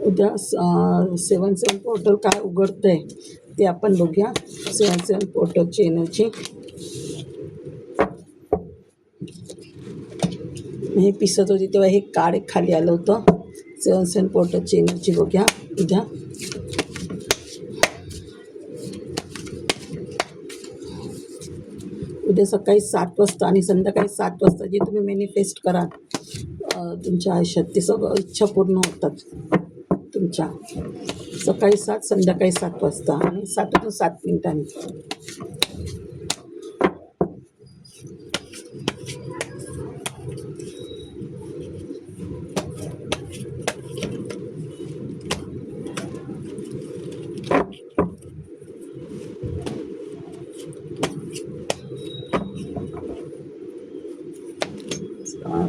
उद्या 7-7 पोर्टल काय उघडतंय ते आपण बघूया. 7-7 पोर्टलची एनर्जी. हे पिसत होती तेव्हा हे कार्ड खाली आलं होतं. 7-7 पोर्टलची एनर्जी बघूया उद्या. उद्या सकाळी 7 वाजता आणि संध्याकाळी 7 वाजता जे तुम्ही मॅनिफेस्ट कराल तुमच्या आयुष्यात ते सगळं इच्छा पूर्ण होतात तुमच्या. सकाळी 7 संध्याकाळी 7 वाजता आणि 7 मिनिटांनी.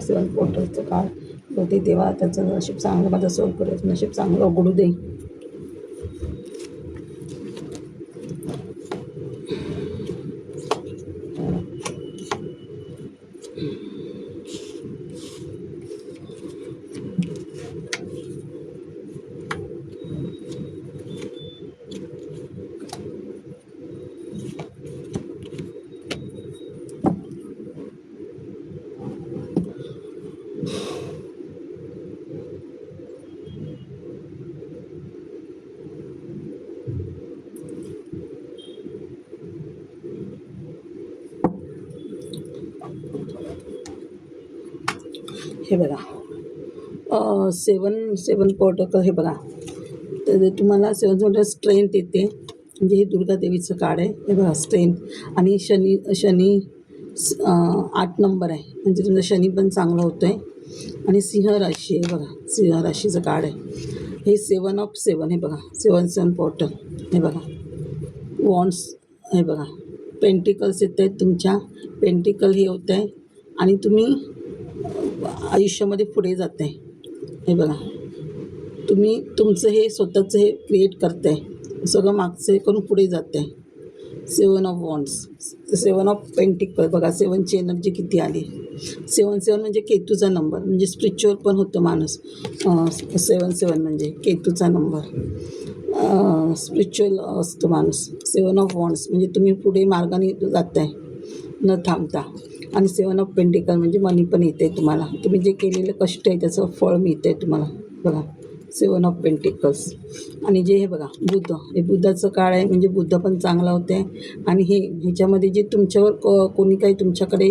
सेवन पोर्टलचं काळ होते तेव्हा त्याचं नशीब चांगलं, माझं सोल करायचं नशीब चांगलं उघडू दे. हे बघा 7 पोर्टल हे बघा. तर तुम्हाला 7 स्ट्रेंथ येते, म्हणजे हे दुर्गा देवीचं कार्ड आहे. हे बघा स्ट्रेंथ. आणि शनी 8 नंबर आहे, म्हणजे तुमचा शनी पण चांगला होतो आहे. आणि सिंह राशी आहे बघा, सिंह राशीचं कार्ड आहे हे. 7 ऑफ 7 हे बघा. 7 पोर्टल हे बघा. वॉन्ड्स हे बघा. पेंटिकल्स येत आहेत तुमच्या. पेंटिकल हे होत आहे आणि तुम्ही आयुष्यामध्ये पुढे जात आहे. हे बघा तुम्ही तुमचं हे स्वतःचं हे क्रिएट करत आहे, सगळं मागचं हे करून पुढे जात आहे. 7 ऑफ वॉन्ड्स, 7 ऑफ पेंटिकल बघा. 7ची एनर्जी किती आली. 7 म्हणजे केतूचा नंबर, म्हणजे स्पिरिच्युअल पण होतं माणूस. 7 म्हणजे केतूचा नंबर, स्पिरिच्युअल असतो माणूस. 7 ऑफ वॉन्ड्स म्हणजे तुम्ही पुढे मार्गाने जात आहे न थांबता. आणि 7 ऑफ पेंटिकल म्हणजे मनी पण येते तुम्हाला, तुम्ही जे केलेलं कष्ट आहे त्याचं फळ मिळतं आहे तुम्हाला बघा. 7 ऑफ पेंटिकल्स. आणि जे हे बघा बुद्ध, हे बुद्धाचं काळ आहे, म्हणजे बुद्ध पण चांगला होते. आणि ह्याच्यामध्ये जे तुमच्यावर कोणी काही तुमच्याकडे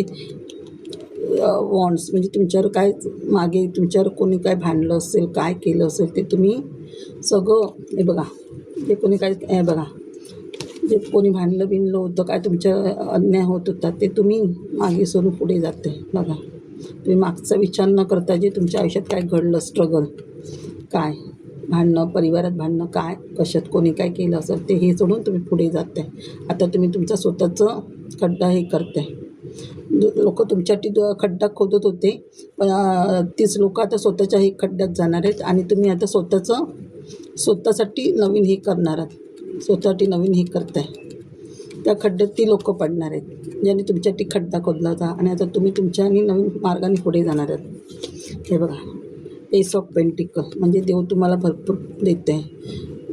वॉन्ट्स, म्हणजे तुमच्यावर काय मागे तुमच्यावर कोणी काय भांडलं असेल, काय केलं असेल ते तुम्ही सगळं हे बघा. ते कोणी काय हे बघा, जे कोणी भांडलं बिनलं होतं, काय तुमच्या अन्याय होत होता ते तुम्ही मागे सोडून पुढे जाते बघा. तुम्ही मागचा विचार न करता जे तुमच्या आयुष्यात काय घडलं, स्ट्रगल काय, भांडणं, परिवारात भांडणं, काय कशात कोणी काय केलं असेल ते हे सोडून तुम्ही पुढे जाते. आता तुम्ही तुमचा स्वतःचं खड्डा हे करते. लोक तुमच्यासाठी खड्डा खोदत होते, पण तीच लोक आता स्वतःच्या हे खड्ड्यात जाणार आहेत. आणि तुम्ही आता स्वतःसाठी नवीन हे करणार आहात, स्वतःसाठी नवीन हे करताय. त्या खड्ड्यात ती लोक पडणार आहेत ज्यांनी तुमच्यासाठी खड्डा खोदला होता. आणि आता तुम्ही तुमच्या आणि नवीन मार्गाने पुढे जाणार आहात. हे बघा एस ऑफ पेंटिकल म्हणजे देव तुम्हाला भरपूर देत आहे,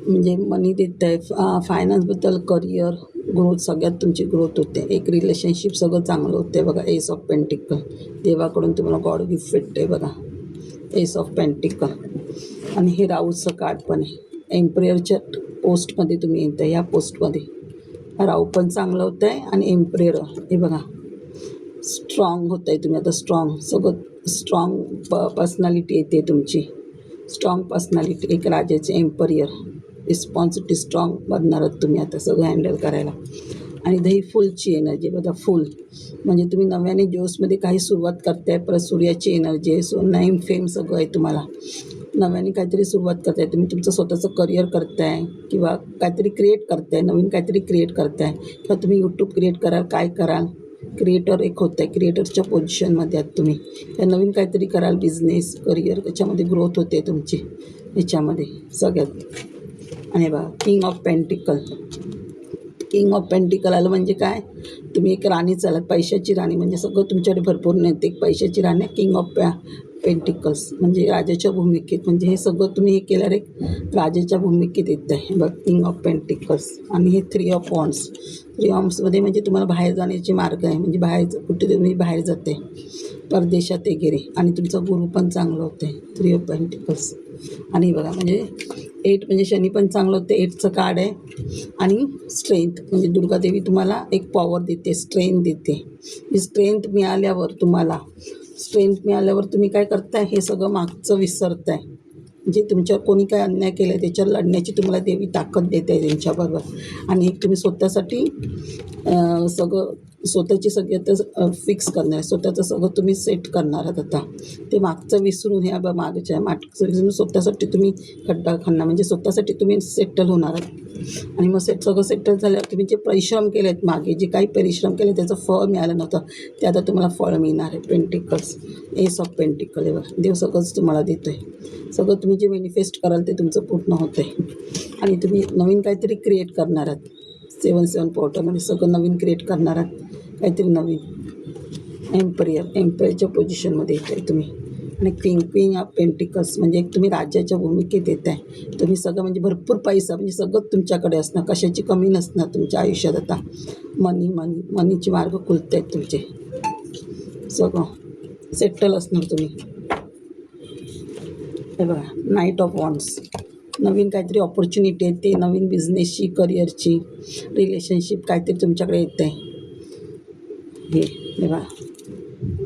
म्हणजे मनी देत आहे. फायनान्सबद्दल, करिअर, ग्रोथ, सगळ्यात तुमची ग्रोथ होते. एक रिलेशनशिप सगळं चांगलं होते बघा. एस ऑफ पेंटिकल देवाकडून तुम्हाला गॉड गिफ्ट भेटते बघा. S of pentacle. आणि हे राहूचं कार्ड पण आहे. एम्प्रेयरच्या पोस्टमध्ये तुम्ही येत आहे, ह्या पोस्टमध्ये राहू पण चांगलं होतं आहे. आणि एम्प्रेयर हे बघा स्ट्रॉंग होत आहे तुम्ही आता. सगळं स्ट्रॉंग पर्सनॅलिटी येते तुमची. स्ट्रॉंग पर्सनॅलिटी, एक राजाचे एम्परियर, रिस्पॉन्सिबिलिटी स्ट्रॉंग बनणार आहात तुम्ही आता सगळं हँडल करायला. आणि दही फुलची एनर्जी बघा. फुल म्हणजे तुम्ही नव्याने जोशमध्ये काही सुरुवात करताय. परत सूर्याची एनर्जी आहे. सो नेम फेम सगळं आहे तुम्हाला. नव्याने काहीतरी सुरुवात करताय तुम्ही, तुमचं स्वतःचं करिअर करताय किंवा काहीतरी क्रिएट करताय, नवीन काहीतरी क्रिएट करताय. किंवा तुम्ही यूट्यूब क्रिएट कराल, काय कराल, क्रिएटर एक होत आहे, क्रिएटरच्या पोझिशनमध्ये आहात तुम्ही. त्या नवीन काहीतरी कराल, बिझनेस, करिअर, त्याच्यामध्ये ग्रोथ होते तुमची ह्याच्यामध्ये सगळ्यात. आणि बघा king of pentacle. King of pentacle आलं म्हणजे काय, तुम्ही एक राणी चालत, पैशाची राणी, म्हणजे सगळं तुमच्याकडे भरपूर नैतिक पैशाची राणी. किंग ऑफ पेंटिकल्स म्हणजे राजाच्या भूमिकेत, म्हणजे हे सगळं तुम्ही हे केल्यावर एक राजाच्या भूमिकेत येत आहे बघ, किंग ऑफ पेंटिकल्स. आणि हे 3 ऑफ वॉन्ड्स. 3 ऑफ्समध्ये म्हणजे तुम्हाला बाहेर जाण्याचे मार्ग आहे, म्हणजे बाहेर कुठे तुम्ही बाहेर जाते परदेशात वगैरे, आणि तुमचा गुरु पण चांगलं होते 3 ऑफ पेंटिकल्स. आणि बघा म्हणजे 8 म्हणजे शनी पण चांगलं होते, 8चं कार्ड आहे. आणि स्ट्रेंथ म्हणजे दुर्गादेवी तुम्हाला एक पॉवर देते, स्ट्रेंथ देते. ही स्ट्रेंथ मिळाल्यावर तुम्ही काय करताय, हे सगळं मागचं विसरताय. म्हणजे तुमच्यावर कोणी काय अन्याय केला आहे त्याच्यावर लढण्याची तुम्हाला देवी ताकद देते आहे त्यांच्याबरोबर. आणि एक तुम्ही स्वतःसाठी सगळं स्वतःची सगळी आता फिक्स करणार आहे, स्वतःचं सगळं तुम्ही सेट करणार आहात आता. ते मागचं विसरून हे मागचं विसरून स्वतःसाठी तुम्ही खड्डा खणणार, म्हणजे स्वतःसाठी तुम्ही सेटल होणार आहात. आणि मग सगळं सेटल झाल्यावर तुम्ही जे परिश्रम केले आहेत मागे, जे काही परिश्रम केले त्याचं फळ मिळालं नव्हतं, ते आता तुम्हाला फळ मिळणार आहे. पेंटिकल्स, एस ऑफ पेंटिकल आहे बघा. देव सगळंच तुम्हाला देतो आहे. सगळं तुम्ही जे मॅनिफेस्ट कराल ते तुमचं पूर्ण होतं आहे. आणि तुम्ही नवीन काहीतरी क्रिएट करणार आहात. 7-7 पोर्टलमध्ये सगळं नवीन क्रिएट करणार आहात, काहीतरी नवीन. एम्परच्या पोझिशनमध्ये येत आहे तुम्ही. आणि क्वीन ऑफ पेंटिकल्स म्हणजे एक तुम्ही राज्याच्या भूमिकेत येत आहे. तुम्ही सगळं म्हणजे भरपूर पैसा, म्हणजे सगळं तुमच्याकडे असणार, कशाची कमी नसणार तुमच्या आयुष्यात आता. मनीचे मार्ग खुलत आहेत तुमचे, सगळं सेटल असणार तुम्ही. हे बघा, नाईट ऑफ वॉन्ड्स. नवीन काहीतरी ऑपॉर्च्युनिटी आहे, ते नवीन बिझनेसची, करिअरची, रिलेशनशिप काहीतरी तुमच्याकडे येतं आहे. हे बघा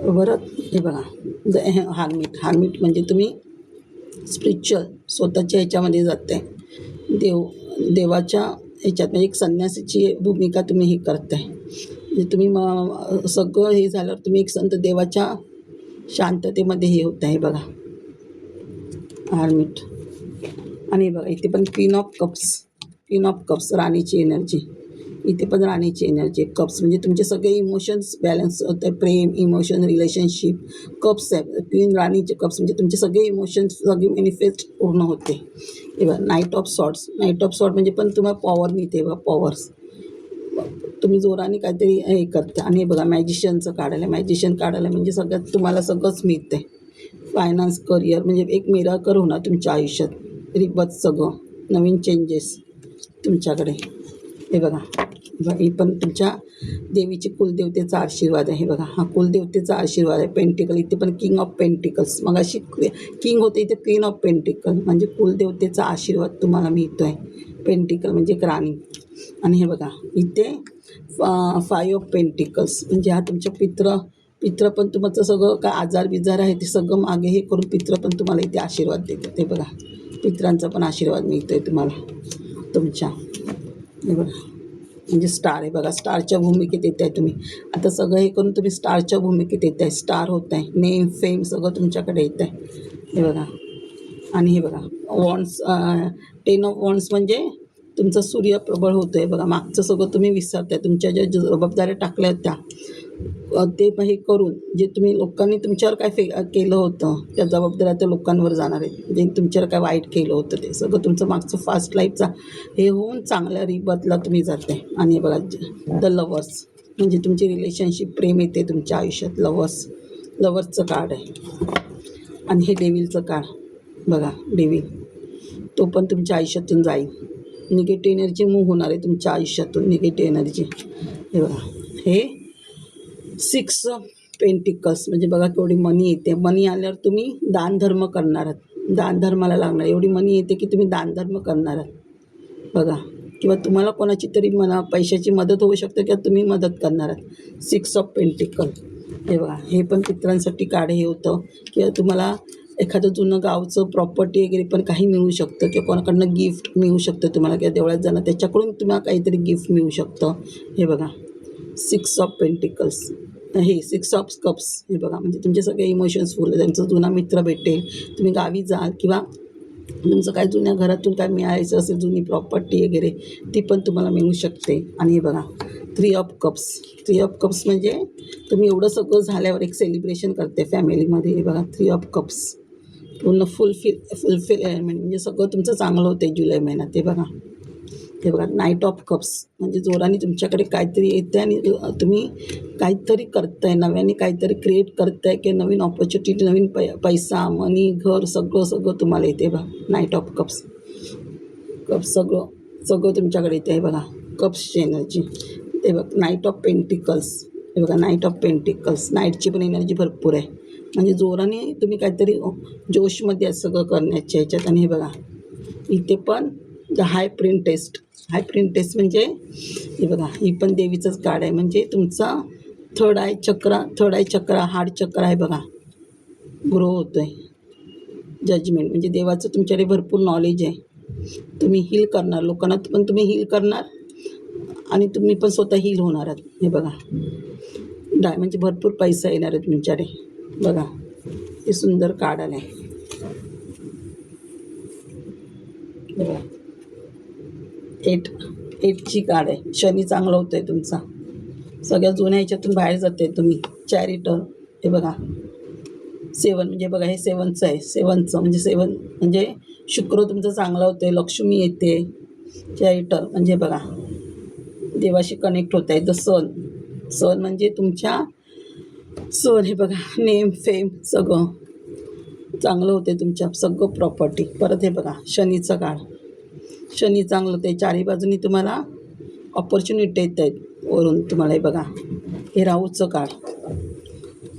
बरं. हे बघा हार्मिट म्हणजे तुम्ही स्पिरिच्युअल स्वतःच्या ह्याच्यामध्ये जाते, देवाच्या ह्याच्यात, म्हणजे एक संन्यासीची भूमिका तुम्ही हे करताय. म्हणजे तुम्ही सगळं हे झाल्यावर तुम्ही एक संत देवाच्या शांततेमध्ये हे होत आहे बघा, हार्मिट. आणि बघा इथे पण क्वीन ऑफ कप्स, राणीची एनर्जी. इथे पण राणीची एनर्जी. कप्स म्हणजे तुमचे सगळे इमोशन्स बॅलन्स होते, प्रेम, इमोशन, रिलेशनशिप. कप्स आहे, क्वीन राणीचे कप्स म्हणजे तुमचे सगळे इमोशन्स सगळे मॅनिफेस्ट पूर्ण होते. हे बघा नाईट ऑफ सॉर्ट्स म्हणजे पण तुम्हाला पॉवर मिळते बघा, पॉवर्स. तुम्ही जोराने काहीतरी हे करता. आणि हे बघा मॅजिशियन काढायला म्हणजे सगळ्यात तुम्हाला सगळंच मिळतं आहे. फायनान्स, करिअर म्हणजे एक मिराकल होणार तुमच्या आयुष्यात. रिबत सगळं नवीन चेंजेस तुमच्याकडे. हे बघा ही पण तुमच्या देवीची कुलदेवतेचा आशीर्वाद आहे. बघा हा कुलदेवतेचा आशीर्वाद आहे. पेंटिकल इथे पण किंग ऑफ पेंटिकल्स, मग अशी किंग होते, इथे क्वीन ऑफ पेंटिकल म्हणजे कुलदेवतेचा आशीर्वाद तुम्हाला मिळतो आहे. पेंटिकल म्हणजे एक राणी. आणि हे बघा इथे 5 ऑफ पेंटिकल्स म्हणजे हा तुमच्या पित्र पण तुमचं सगळं काय आजार बिजार आहे ते सगळं मागे हे करून पित्र पण तुम्हाला इथे आशीर्वाद देतात. ते बघा पित्रांचा पण आशीर्वाद मिळतो आहे तुम्हाला तुमच्या. हे बघा म्हणजे स्टार आहे बघा, स्टारच्या भूमिकेत येत आहे तुम्ही आता. सगळं हे करून तुम्ही स्टारच्या भूमिकेत येत आहे, स्टार होत आहे, नेम फेम सगळं तुमच्याकडे येत आहे. हे बघा. आणि हे बघा वॉन्ड्स, 10 ऑफ वॉन्ड्स म्हणजे तुमचं सूर्य प्रबळ होतं आहे बघा. मागचं सगळं तुम्ही विसरताय, तुमच्या ज्या जबाबदाऱ्या टाकल्या आहेत ते हे करून जे तुम्ही लोकांनी तुमच्यावर काय केलं होतं त्या जबाबदाऱ्या त्या लोकांवर जाणार आहेत. जे तुमच्यावर काय वाईट केलं होतं ते सगळं तुमचं मागचं फास्ट लाईफचा हे होऊन चांगल्या रिबतला तुम्ही जाते. आणि बघा द लवर्स म्हणजे तुमची रिलेशनशिप, प्रेम येते तुमच्या आयुष्यात. लवर्सचं कार्ड आहे. आणि हे डेव्हिलचं कार्ड बघा, डेव्हिल तो पण तुमच्या आयुष्यातून जाईल. निगेटिव्ह एनर्जी मूव्ह होणार आहे तुमच्या आयुष्यातून, निगेटिव्ह एनर्जी. हे बघा हे 6 पेंटिकल्स म्हणजे बघा केवढी मनी येते. मनी आल्यावर तुम्ही दानधर्म करणार आहात, दानधर्माला लागणार. एवढी मनी येते की तुम्ही दानधर्म करणार आहात बघा. किंवा तुम्हाला कोणाची तरी पैशाची मदत होऊ शकते किंवा तुम्ही मदत करणार आहात. 6 ऑफ पेंटिकल. हे बघा हे पण पित्रांसाठी कार्ड हे होतं किंवा तुम्हाला एखादं जुनं गावचं प्रॉपर्टी वगैरे पण काही मिळू शकतं किंवा कोणाकडनं गिफ्ट मिळू शकतं तुम्हाला, किंवा देवळात जाणं त्याच्याकडून तुम्हाला काहीतरी गिफ्ट मिळू शकतं. हे बघा 6 ऑफ पेंटिकल्स. हे 6 ऑफ कप्स. हे बघा म्हणजे तुमचे सगळे इमोशन्स फुल, त्यांचा जुना मित्र भेटेल, तुम्ही गावी जाल किंवा तुमचं काय जुन्या घरातून काय मिळायचं असेल, जुनी प्रॉपर्टी वगैरे ती पण तुम्हाला मिळू शकते. आणि हे बघा 3 ऑफ कप्स म्हणजे तुम्ही एवढं सगळं झाल्यावर एक सेलिब्रेशन करते फॅमिलीमध्ये. हे बघा 3 ऑफ कप्स पूर्ण फुलफिल एलिमेंट म्हणजे सगळं तुमचं चांगलं होतं जुलै महिन्यात. ते बघा हे बघा नाईट ऑफ कप्स म्हणजे जोराने तुमच्याकडे काहीतरी येते आणि तुम्ही काहीतरी करताय, नव्याने काहीतरी क्रिएट करताय की नवीन ऑपॉर्च्युनिटी, नवीन पैसा, मनी, घर सगळं तुम्हाला येते बघा. नाईट ऑफ कप्स सगळं तुमच्याकडे येते आहे बघा. कप्सची एनर्जी हे बघ. नाईट ऑफ पेंटिकल्स हे बघा. नाईट ऑफ पेंटिकल्स नाईटची पण एनर्जी भरपूर आहे म्हणजे जोराने तुम्ही काहीतरी जोशमध्ये सगळं करण्याच्या ह्याच्यात. आणि हे बघा इथे पण द हाय प्रिंटेस्ट म्हणजे हे बघा ही पण देवीचंच कार्ड आहे म्हणजे तुमचा थर्ड आय चक्र हार्ट चक्र आहे बघा. ग्रो होतो आहे. जजमेंट म्हणजे देवाचं तुमच्याकडे भरपूर नॉलेज आहे. तुम्ही हील करणार, लोकांना पण तुम्ही हील करणार आणि तुम्ही पण स्वतः हील होणार आहात. हे बघा म्हणजे भरपूर पैसा येणार आहे तुमच्याकडे बघा. हे सुंदर कार्ड आलं आहे बघा. 8ची कार्ड आहे. शनी चांगला होतो आहे तुमचा. सगळ्या जुन्या ह्याच्यातून बाहेर जाते तुम्ही. चॅरिटर हे बघा. 7 म्हणजे बघा हे 7चं आहे. 7चं म्हणजे 7 म्हणजे शुक्र तुमचं चांगला होतं आहे. लक्ष्मी येते. चॅरिटर म्हणजे बघा देवाशी कनेक्ट होत आहे. द सन म्हणजे तुमच्या हे बघा नेम फेम सगळं चांगलं होते तुमच्या. सगळं प्रॉपर्टी. परत हे बघा शनीचं कार्ड. शनी चांगलं होतं आहे. चारही बाजूनी तुम्हाला ऑपॉर्च्युनिटी येत आहेत वरून तुम्हाला. हे बघा हे राहूचं कार्ड.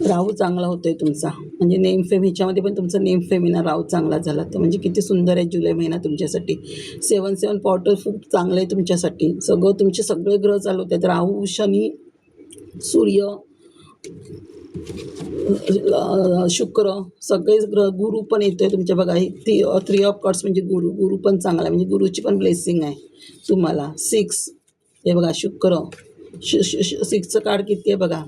राहू चांगला होतो आहे तुमचा म्हणजे नेम फेम. ह्याच्यामध्ये पण तुमचं नेम फेम येणार. राहू चांगला झाला तर म्हणजे किती सुंदर आहे जुलै महिना तुमच्यासाठी. 7 पोर्टल खूप चांगलं आहे तुमच्यासाठी. तुमचे सगळे ग्रह चालू होत आहेत. राहू, शनी, सूर्य, शुक्र सगळेच ग्रह. गुरु पण येतो आहे तुमच्या बघा. ही 3 ऑफ कॉर्ड्स म्हणजे गुरु पण चांगला आहे म्हणजे गुरुची पण ब्लेसिंग आहे तुम्हाला. 6 हे बघा शुक्र. 6चं कार्ड किती आहे बघा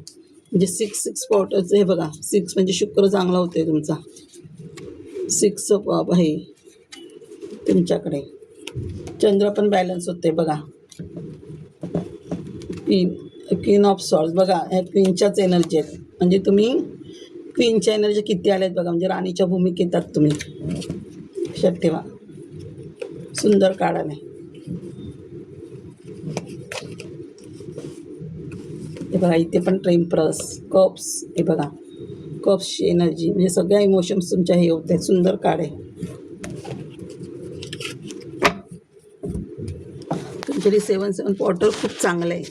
म्हणजे 6 पोर्टलचं. हे बघा 6 म्हणजे शुक्र चांगला होतो आहे तुमचा. 6चं आहे तुमच्याकडे. चंद्र पण बॅलन्स होते बघा. क्वीन ऑफ सॉर्ड्स बघा. ह्या क्वीनच्याच एनर्जी आहेत म्हणजे तुम्ही क्वीनच्या एनर्जी किती आल्या आहेत बघा म्हणजे राणीच्या भूमिकेत आहात तुम्ही. लक्षात ठेवा. सुंदर कार्ड आले. हे बघा इथे पण टेम्परन्स, कप्स. हे बघा कप्सची एनर्जी म्हणजे सगळ्या इमोशन्स तुमच्या हे होत आहेत. सुंदर कार्ड आहे तुमच्याकडे. 7 पोर्टल खूप चांगलं आहे.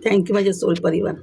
थँक्यू माझे सोल परिवार.